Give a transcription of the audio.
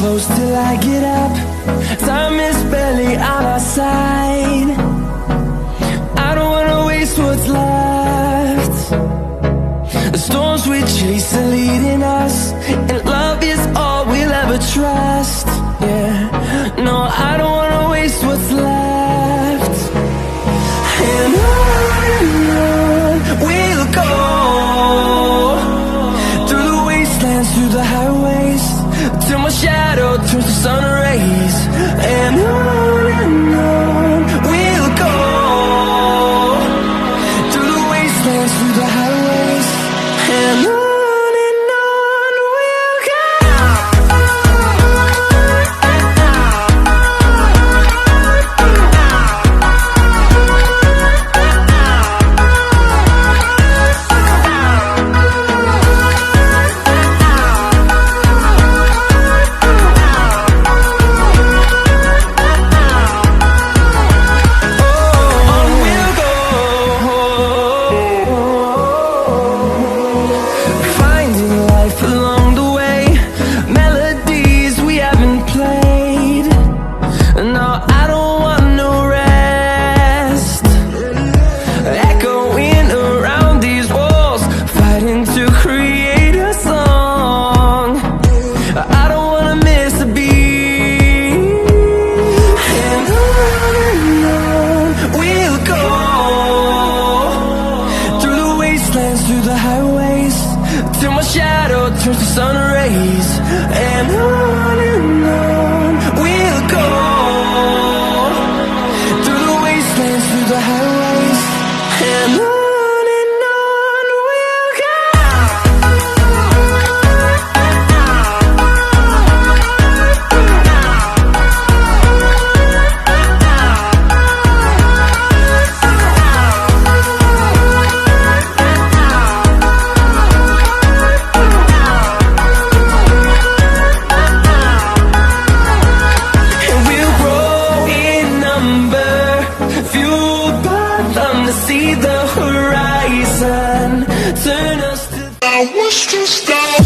close till I get up. Time is barely on our side. I don't wanna waste what's left. The storms we chase are leading us, and love is all we'll ever trust. Yeah, no, I don't wanna waste what's left. And on we'll go, through the wastelands, through the highways, till my shadow turns to sun rays. And on we'll go, through the wastelands, through the highways, and on we'll go. Through the highways, till my shadow turns to sun rays. And on we'll go, through the wastelands, through the highways, and on we'll go. See the horizon, turn us to I wish to stop.